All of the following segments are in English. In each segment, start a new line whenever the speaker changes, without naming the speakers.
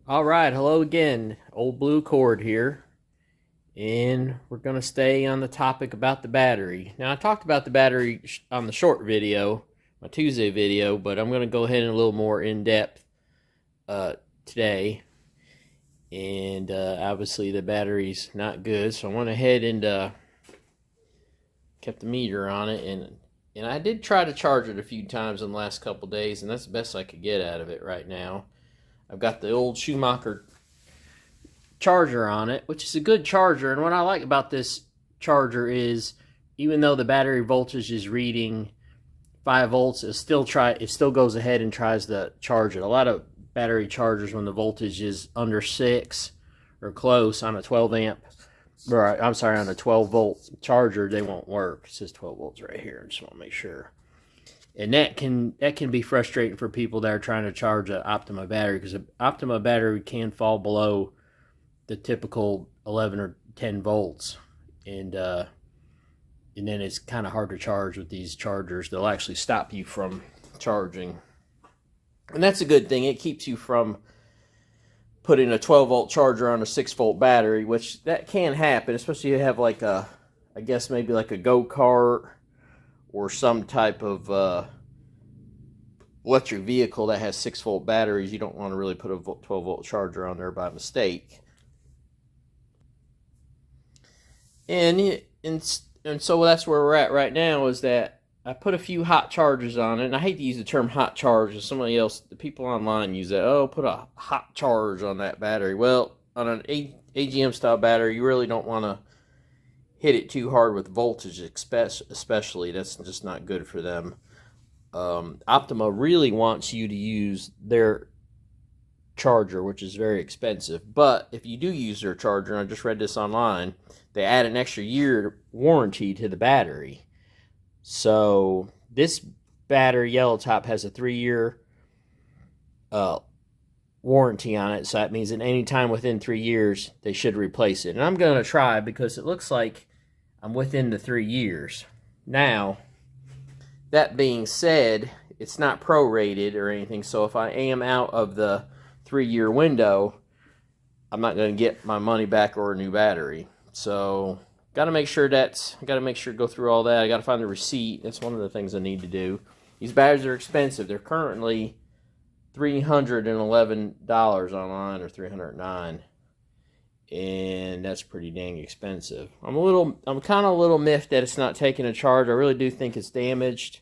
All right, hello again. Old Blue Cord here. And we're going to stay on the topic about the battery. Now, I talked about the battery on the short video, my Tuesday video, but I'm going to go ahead and a little more in depth today. And obviously, the battery's not good, so I went ahead and kept the meter on it. And I did try to charge it a few times in the last couple days, and that's the best I could get out of it right now. I've got the old Schumacher charger on it, which is a good charger. And what I like about this charger is, even though the battery voltage is reading 5 volts, it still goes ahead and tries to charge it. A lot of battery chargers, when the voltage is under 6 or close on a 12 amp, or I'm sorry, on a 12 volt charger, they won't work. It says 12 volts right here. I just want to make sure. And that can be frustrating for people that are trying to charge an Optima battery, because an Optima battery can fall below the typical 11 or 10 volts, and then it's kind of hard to charge with these chargers. They'll actually stop you from charging, and that's a good thing. It keeps you from putting a 12 volt charger on a 6 volt battery, which that can happen, especially if you have like I guess maybe like a go-kart or some type of electric vehicle that has 6 volt batteries. You don't want to really put a 12 volt charger on there by mistake. And so that's where we're at right now, is that I put a few hot charges on it. And I hate to use the term hot charge, as somebody else, the people online use that. Oh, put a hot charge on that battery. Well, on an AGM style battery, you really don't want to hit it too hard with voltage, especially. That's just not good for them. Optima really wants you to use their charger, which is very expensive. But if you do use their charger, and I just read this online, they add an extra year warranty to the battery. So this battery, Yellow Top, has a 3-year warranty on it. So that means at any time within 3 years, they should replace it. And I'm going to try, because it looks like I'm within the 3 years. Now, that being said, it's not prorated or anything. So if I am out of the 3-year window, I'm not going to get my money back or a new battery. So got to make sure go through all that. I got to find the receipt. That's one of the things I need to do. These batteries are expensive. They're currently $311 online, or $309, and that's pretty dang expensive. I'm kind of a little miffed that it's not taking a charge. I really do think it's damaged.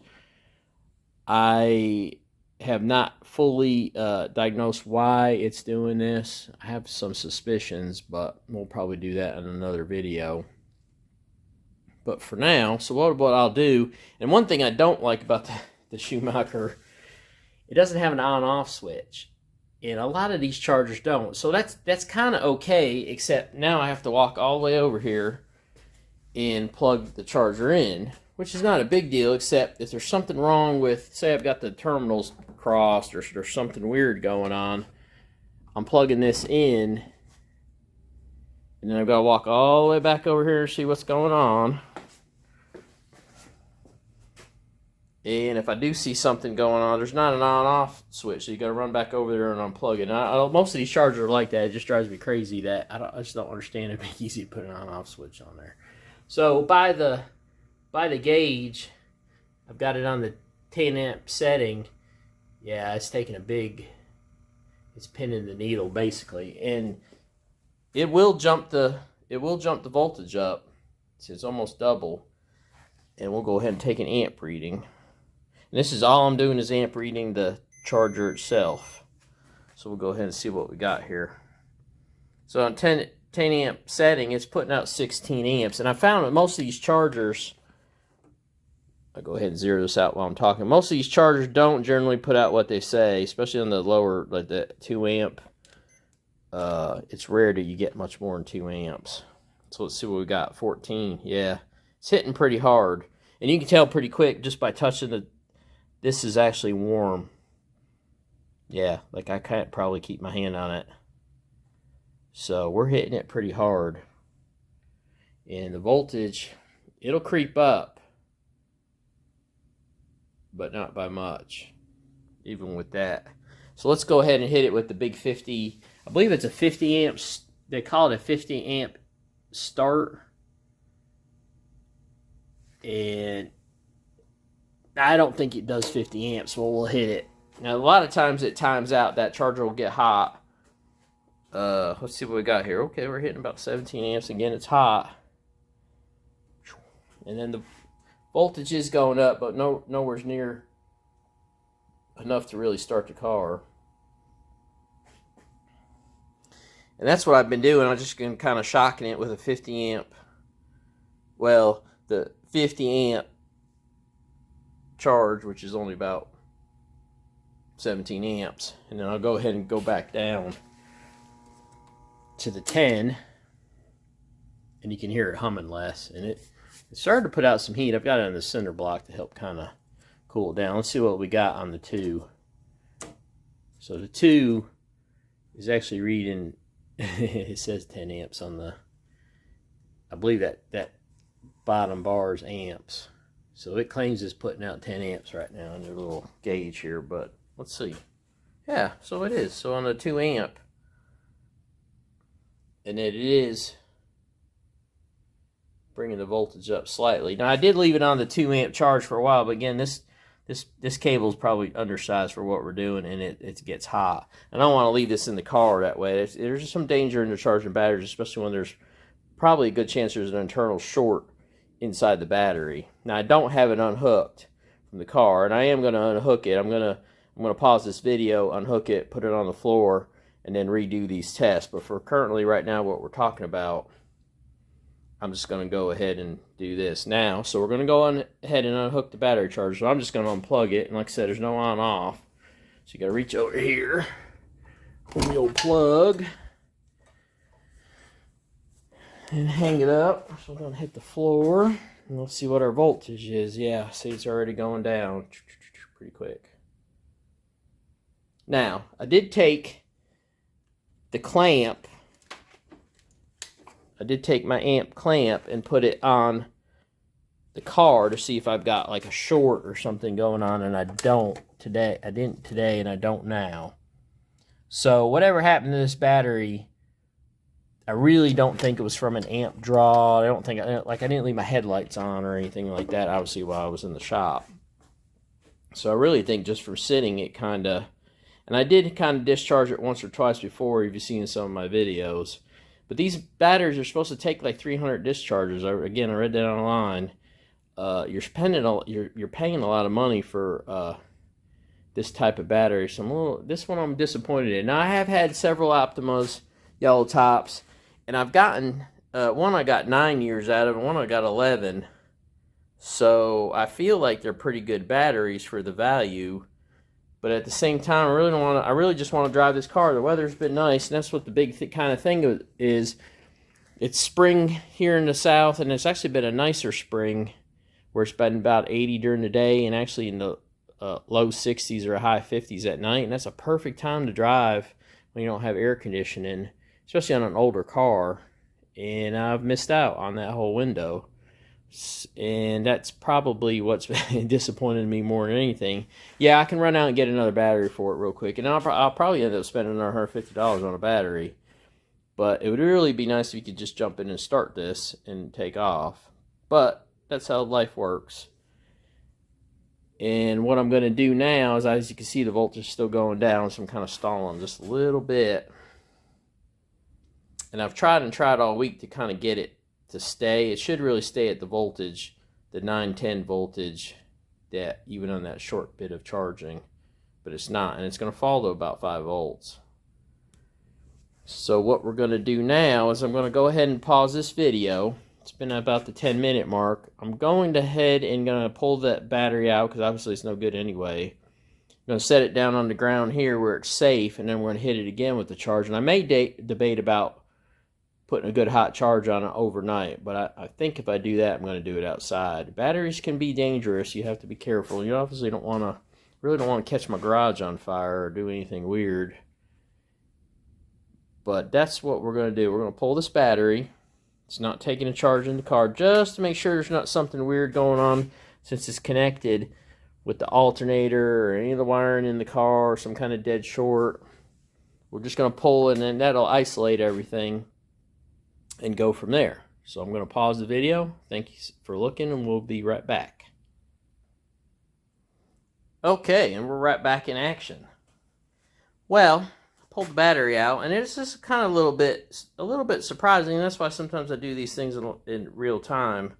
I have not fully diagnosed why it's doing this. I have some suspicions, but we'll probably do that in another video. But for now, so what I'll do, and one thing I don't like about the Schumacher, it doesn't have an on-off switch, and a lot of these chargers don't. So that's kind of okay, except now I have to walk all the way over here and plug the charger in, which is not a big deal, except if there's something wrong with, say I've got the terminals crossed, or there's something weird going on, I'm plugging this in, and then I've got to walk all the way back over here and see what's going on. And if I do see something going on, there's not an on-off switch, so you got to run back over there and unplug it. Most of these chargers are like that. It just drives me crazy that I just don't understand it'd be easy to put an on-off switch on there. So by the gauge, I've got it on the 10 amp setting. Yeah, it's taking it's pinning the needle basically, and it will jump the voltage up. See, it's almost double, and we'll go ahead and take an amp reading. And this is all I'm doing, is amp reading the charger itself. So we'll go ahead and see what we got here. So on 10 amp setting, it's putting out 16 amps. And I found that most of these chargers, I'll go ahead and zero this out while I'm talking. Most of these chargers don't generally put out what they say, especially on the lower, like the 2 amp. It's rare that you get much more than 2 amps. So let's see what we got. 14. Yeah, it's hitting pretty hard. And you can tell pretty quick just by touching this is actually warm. Yeah, like I can't probably keep my hand on it. So we're hitting it pretty hard. And the voltage, it'll creep up, but not by much, even with that. So let's go ahead and hit it with the big 50. I believe it's a 50 amps. They call it a 50 amp start. And I don't think it does 50 amps, so we'll hit it. Now, a lot of times it times out. That charger will get hot. Let's see what we got here. Okay, we're hitting about 17 amps. Again, it's hot. And then the voltage is going up, but nowhere near enough to really start the car. And that's what I've been doing. I'm just been kind of shocking it with a 50 amp. Well, the 50 amp charge, which is only about 17 amps. And then I'll go ahead and go back down to the 10. And you can hear it humming less. And it started to put out some heat. I've got it on the cinder block to help kind of cool it down. Let's see what we got on the 2. So the 2 is actually reading, it says 10 amps on the, I believe that bottom bar is amps. So it claims it's putting out 10 amps right now on their little gauge here, but let's see. Yeah, so it is. So on the 2 amp, and it is bringing the voltage up slightly. Now I did leave it on the 2 amp charge for a while, but again, this cable is probably undersized for what we're doing, and it gets hot. And I don't want to leave this in the car that way. There's just some danger in the charging batteries, especially when there's probably a good chance there's an internal short inside the battery. Now I don't have it unhooked from the car, and I am going to unhook it. I'm going to pause this video, unhook it, put it on the floor, and then redo these tests. But for currently right now what we're talking about, I'm just going to go ahead and do this now. So we're going to go on ahead and unhook the battery charger. So I'm just going to unplug it. And like I said, there's no on off. So you got to reach over here on the old plug and hang it up. So we're going to hit the floor. And let's see what our voltage is. Yeah, see it's already going down pretty quick. Now, I did take the clamp. I did take my amp clamp and put it on the car to see if I've got like a short or something going on, and I don't today. I didn't today, and I don't now. So whatever happened to this battery, I really don't think it was from an amp draw. I don't think, I didn't leave my headlights on or anything like that, obviously, while I was in the shop. So I really think just from sitting it kind of, and I did kind of discharge it once or twice before, if you've seen some of my videos. But these batteries are supposed to take like 300 discharges. Again, I read that online. You're paying a lot of money for this type of battery. So this one I'm disappointed in. Now I have had several Optimas yellow tops, and I've gotten one I got 9 years out of, and one I got 11. So I feel like they're pretty good batteries for the value. But at the same time, I really just want to drive this car. The weather's been nice, and that's what the big kind of thing is. It's spring here in the south, and it's actually been a nicer spring where it's been about 80 during the day and actually in the low 60s or high 50s at night. And that's a perfect time to drive when you don't have air conditioning, especially on an older car. And I've missed out on that whole window. And that's probably what's disappointed me more than anything. Yeah, I can run out and get another battery for it real quick, and I'll probably end up spending another $150 on a battery. But it would really be nice if you could just jump in and start this and take off. But that's how life works. And what I'm going to do now is, as you can see, the voltage is still going down, so I'm kind of stalling just a little bit. And I've tried all week to kind of get it to stay. It should really stay at the voltage, the 910 voltage, that even on that short bit of charging, but it's not, and it's going to fall to about 5 volts. So what we're going to do now is I'm going to go ahead and pause this video. It's been about the 10-minute mark. I'm going ahead and going to pull that battery out because obviously it's no good anyway. I'm going to set it down on the ground here where it's safe, and then we're going to hit it again with the charge. And I may debate about putting a good hot charge on it overnight, but I think if I do that, I'm going to do it outside. Batteries can be dangerous. You have to be careful. You obviously really don't want to catch my garage on fire or do anything weird. But that's what we're going to do. We're going to pull this battery. It's not taking a charge in the car, just to make sure there's not something weird going on, since it's connected with the alternator or any of the wiring in the car or some kind of dead short. we're just going to pull, and then that'll isolate everything and go from there. So I'm going to pause the video. Thank you for looking, and we'll be right back. Okay, and we're right back in action. Well, I pulled the battery out, and it's just kind of a little bit surprising. That's why sometimes I do these things in real time.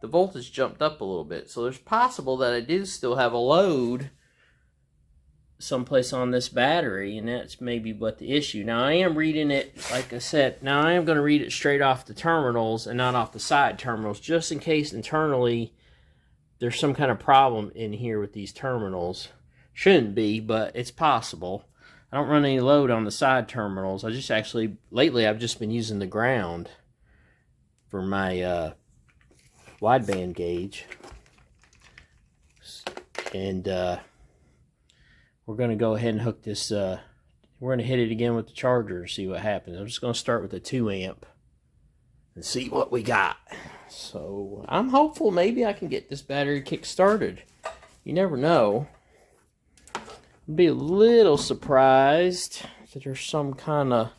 The voltage jumped up a little bit, so there's possible that I do still have a load someplace on this battery, and that's maybe what the issue. Now, I am reading it, like I said, now I am going to read it straight off the terminals and not off the side terminals, just in case internally there's some kind of problem in here with these terminals. Shouldn't be, but it's possible. I don't run any load on the side terminals. I just actually, lately I've just been using the ground for my wideband gauge. And we're going to go ahead and hook this, we're going to hit it again with the charger and see what happens. I'm just going to start with a 2 amp and see what we got. So I'm hopeful maybe I can get this battery kick started. You never know. I'd be a little surprised that there's some kind of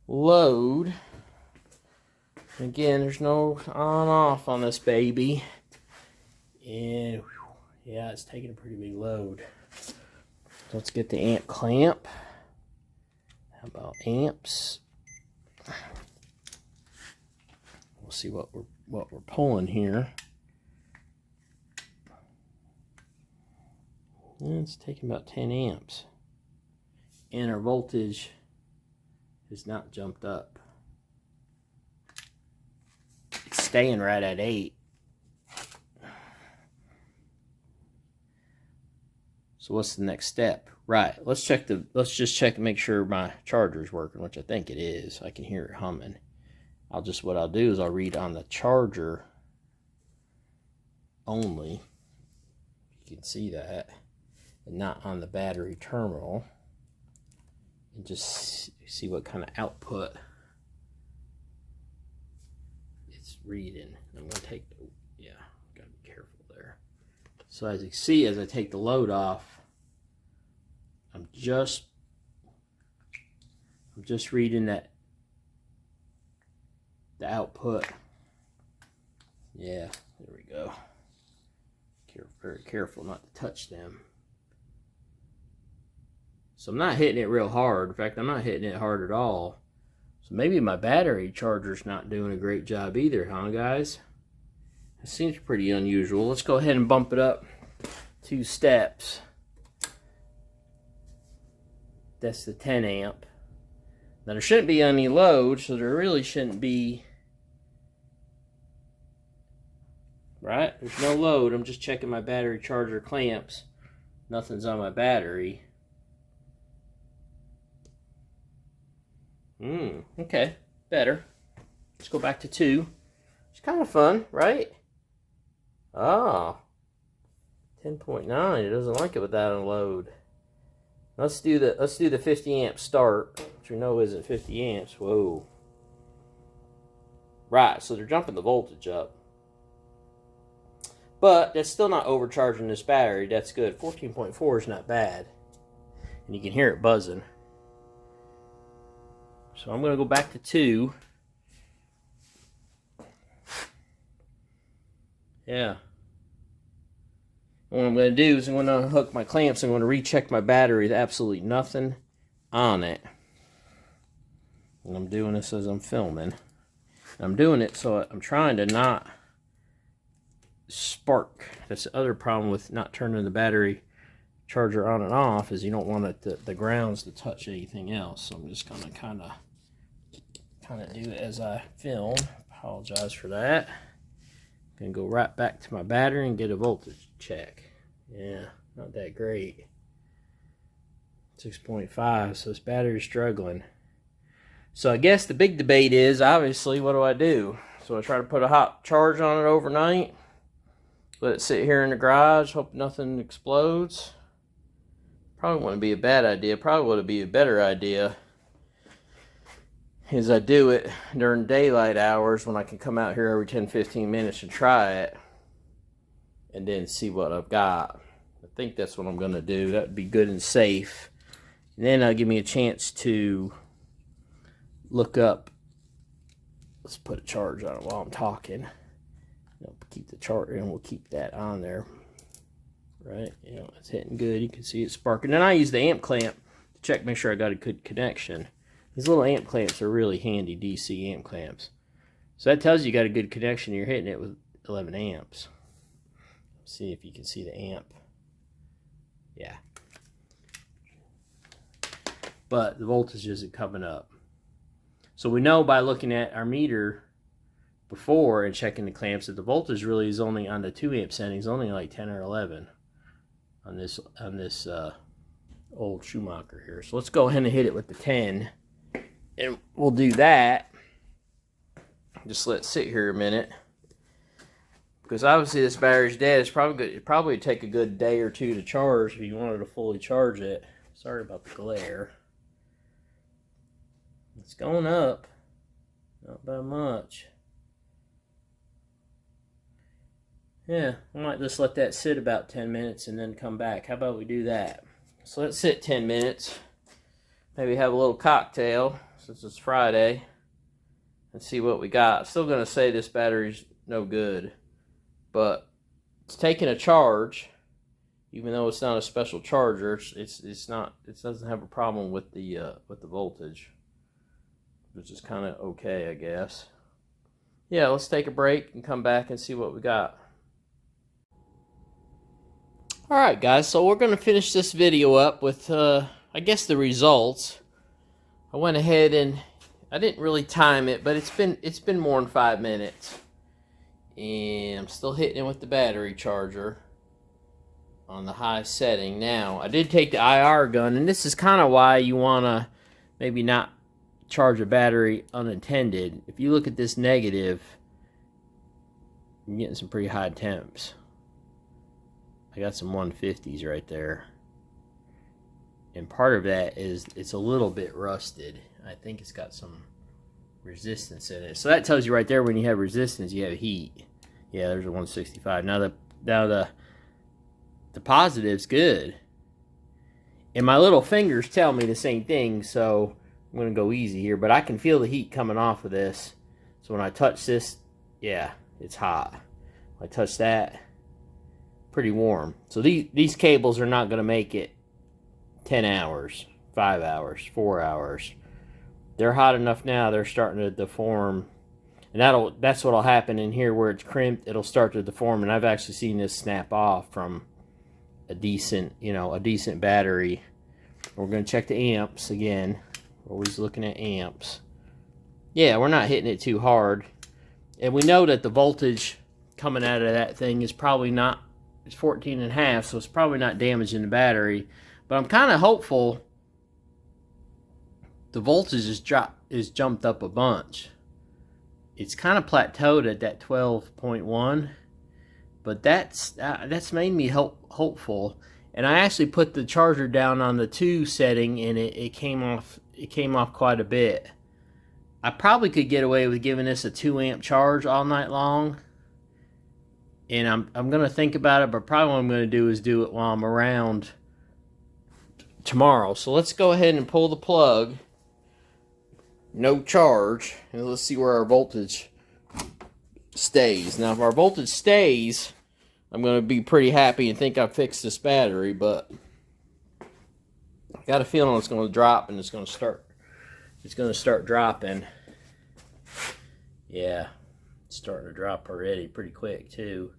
load. Again, there's no on-off on this baby. And yeah, it's taking a pretty big load. So let's get the amp clamp. How about amps? We'll see what we're pulling here. And it's taking about 10 amps. And our voltage has not jumped up. It's staying right at 8. So what's the next step? Right, let's just check and make sure my charger is working, which I think it is. I can hear it humming. What I'll do is I'll read on the charger only. You can see that, and not on the battery terminal, and just see what kind of output it's reading. I'm going to take gotta be careful there. So as you see, as I take the load off, I'm just reading that the output. Yeah, there we go. Very careful not to touch them. So I'm not hitting it real hard. In fact, I'm not hitting it hard at all. So maybe my battery charger's not doing a great job either, huh, guys? It seems pretty unusual. Let's go ahead and bump it up 2 steps. That's the 10 amp. Now there shouldn't be any load, so there really shouldn't be, right? There's no load. I'm just checking my battery charger clamps. Nothing's on my battery. Okay, better. Let's go back to 2. It's kind of fun, right? Ah, 10.9. It doesn't like it without a load. Let's do the 50 amp start, which we know isn't 50 amps. Whoa. Right, so they're jumping the voltage up. But that's still not overcharging this battery. That's good. 14.4 is not bad. And you can hear it buzzing. So I'm going to go back to 2. Yeah. What I'm going to do is I'm going to unhook my clamps. I'm going to recheck my battery. There's absolutely nothing on it. And I'm doing this as I'm filming. I'm doing it so I'm trying to not spark. That's the other problem with not turning the battery charger on and off, is you don't want it the grounds to touch anything else. So I'm just going to kind of do it as I film. Apologize for that. Gonna go right back to my battery and get a voltage check. Yeah, not that great. 6.5, so this battery's struggling. So I guess the big debate is, obviously, what do? So I try to put a hot charge on it overnight, let it sit here in the garage, hope nothing explodes. Probably wouldn't be a bad idea. Probably would be a better idea is I do it during daylight hours when I can come out here every 10-15 minutes and try it and then see what I've got. I think that's what I'm going to do. That would be good and safe. And then it'll give me a chance to look up. Let's put a charge on it while I'm talking. Keep the chart and we'll keep that on there. Right, it's hitting good. You can see it sparking. And I use the amp clamp to check, make sure I got a good connection. These little amp clamps are really handy, DC amp clamps. So that tells you got a good connection. You're hitting it with 11 amps. See if you can see the amp. Yeah. But the voltage isn't coming up. So we know by looking at our meter before and checking the clamps that the voltage really is only on the 2 amp settings, only like 10 or 11 on this old Schumacher here. So let's go ahead and hit it with the 10, and we'll do that. Just let it sit here a minute, because obviously this battery's dead. It's probably good. It probably would take a good day or two to charge if you wanted to fully charge it. Sorry about the glare. It's going up, not by much. Yeah, I might just let that sit about 10 minutes and then come back. How about we do that? So let's sit 10 minutes. Maybe have a little cocktail since it's Friday. And see what we got. I'm still going to say this battery's no good. But it's taking a charge. Even though it's not a special charger, it's not. It doesn't have a problem with the voltage. Which is kind of okay, I guess. Yeah, let's take a break and come back and see what we got. Alright guys, so we're going to finish this video up with, I guess, the results. I went ahead and I didn't really time it, but it's been more than 5 minutes. And I'm still hitting it with the battery charger on the high setting. Now, I did take the IR gun, and this is kind of why you want to maybe not charge a battery unintended. If you look at this negative, you're getting some pretty high temps. I got some 150s right there. And part of that is it's a little bit rusted. I think it's got some resistance in it. So that tells you right there, when you have resistance, you have heat. Yeah, there's a 165. Now the positive's good. And my little fingers tell me the same thing, so I'm going to go easy here. But I can feel the heat coming off of this. So when I touch this, yeah, it's hot. When I touch that, pretty warm. So these cables are not going to make it 10 hours, 5 hours, 4 hours. They're hot enough now, they're starting to deform. And that's what'll happen in here where it's crimped. It'll start to deform, and I've actually seen this snap off from a decent battery. We're going to check the amps again. We're always looking at amps. Yeah, we're not hitting it too hard. And we know that the voltage coming out of that thing is probably not, it's 14.5, so it's probably not damaging the battery. But I'm kind of hopeful the voltage is jumped up a bunch. It's kind of plateaued at that 12.1, but that's made me hopeful. And I actually put the charger down on the 2 setting, and it came off quite a bit. I probably could get away with giving this a 2 amp charge all night long. And I'm going to think about it, but probably what I'm going to do is do it while I'm around tomorrow. So let's go ahead and pull the plug. No charge. And let's see where our voltage stays. Now, if our voltage stays, I'm going to be pretty happy and think I've fixed this battery. But I got a feeling it's going to drop, and it's going to start dropping. Yeah. Starting to drop already pretty quick too.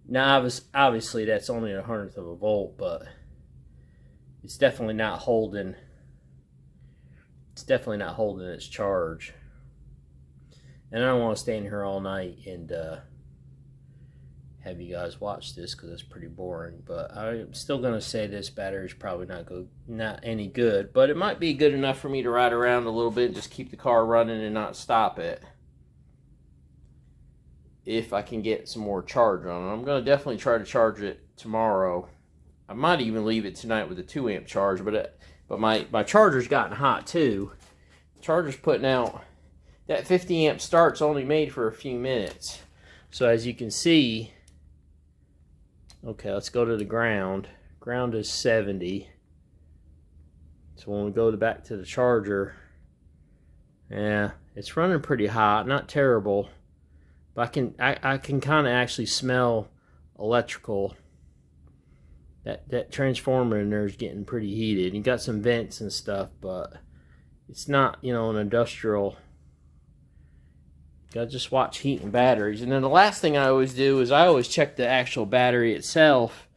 Now obviously that's only 1/100 of a volt, but it's definitely not holding its charge. And I don't want to stay in here all night and have you guys watch this, because it's pretty boring. But I'm still going to say this battery is probably not any good, but it might be good enough for me to ride around a little bit and just keep the car running and not stop it, if I can get some more charge on it. I'm going to definitely try to charge it tomorrow. I might even leave it tonight with a 2 amp charge, but my charger's gotten hot too. The charger's putting out, that 50 amp start's only made for a few minutes. So as you can see, okay, let's go to the ground. Ground is 70. So when we go back to the charger, yeah, it's running pretty hot, not terrible, but I can kind of actually smell electrical. That transformer in there is getting pretty heated. You got some vents and stuff, but it's not, you know, an industrial. Gotta just watch heat and batteries. And then the last thing I always do is I always check the actual battery itself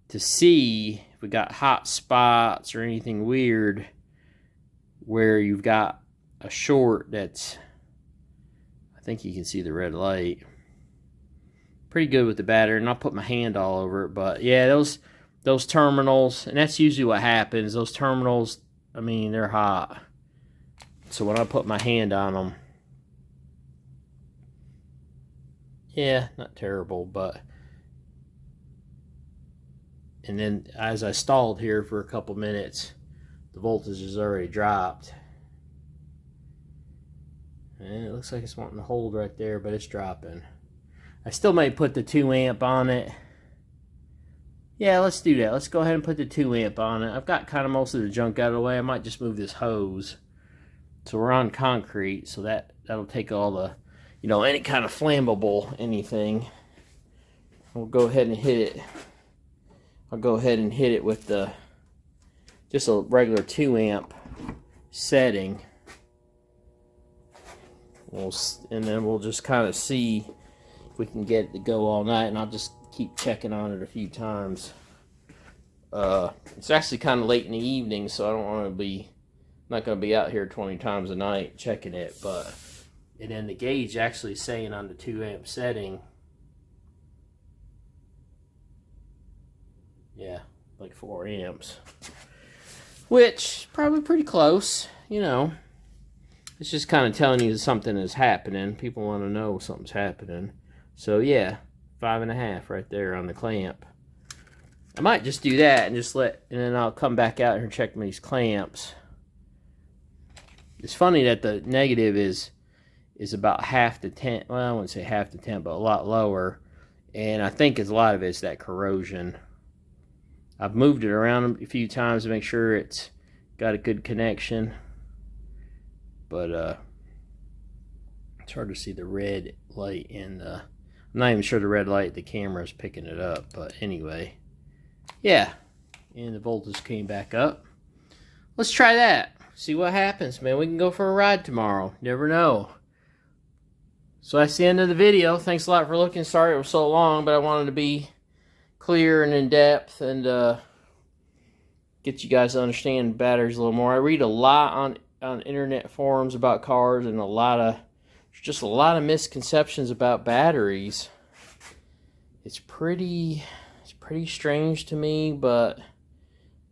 to see if we got hot spots or anything weird where you've got a short that's, I think you can see the red light. Pretty good with the battery, and I'll put my hand all over it. But yeah, those terminals, and that's usually what happens. Those terminals, I mean, they're hot. So when I put my hand on them, yeah, not terrible, but. And then as I stalled here for a couple minutes, the voltage has already dropped. And it looks like it's wanting to hold right there, but it's dropping. I still may put the 2 amp on it. Yeah, let's do that. Let's go ahead and put the 2 amp on it. I've got kind of most of the junk out of the way. I might just move this hose. So we're on concrete, so that'll take all the, you know, any kind of flammable anything. We'll go ahead and hit it. I'll go ahead and hit it with the just a regular 2 amp setting. And then we'll just kind of see if we can get it to go all night, and I'll just keep checking on it a few times. It's actually kind of late in the evening, so I don't want to be, not going to be out here 20 times a night checking it. But and then the gauge actually saying on the 2 amp setting, yeah, like 4 amps, which probably pretty close, you know. It's just kind of telling you something is happening. People want to know something's happening. So yeah, 5.5 right there on the clamp. I might just do that and just and then I'll come back out here and check these clamps. It's funny that the negative is about half to 10. Well, I wouldn't say half to 10, but a lot lower. And I think a lot of it's that corrosion. I've moved it around a few times to make sure it's got a good connection. But it's hard to see the red light in the, I'm not even sure the red light, the camera is picking it up. But anyway, yeah. And the voltage came back up. Let's try that. See what happens, man. We can go for a ride tomorrow. Never know. So that's the end of the video. Thanks a lot for looking. Sorry it was so long, but I wanted to be clear and in depth and get you guys to understand batteries a little more. I read a lot on internet forums about cars, and just a lot of misconceptions about batteries. It's pretty strange to me, but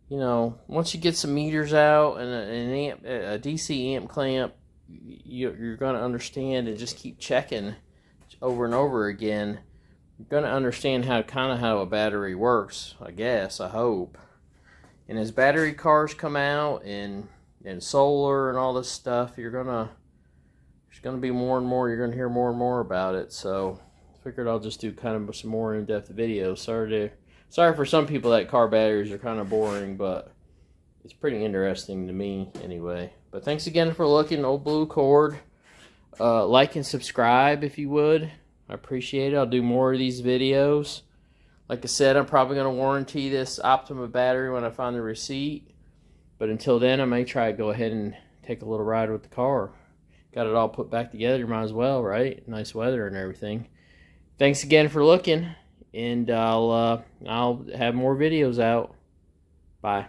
you know, once you get some meters out and a DC amp clamp, you're going to understand, and just keep checking over and over again. You're going to understand how a battery works, I guess, I hope. And as battery cars come out and solar and all this stuff, there's going to be more and more, you're going to hear more and more about it. So I figured I'll just do kind of some more in-depth videos. Sorry for some people that car batteries are kind of boring, but it's pretty interesting to me anyway. But thanks again for looking, Old Blue Cord. Like and subscribe if you would. I appreciate it. I'll do more of these videos. Like I said, I'm probably going to warranty this Optima battery when I find the receipt. But until then, I may try to go ahead and take a little ride with the car. Got it all put back together, might as well, right? Nice weather and everything. Thanks again for looking, and I'll have more videos out. Bye.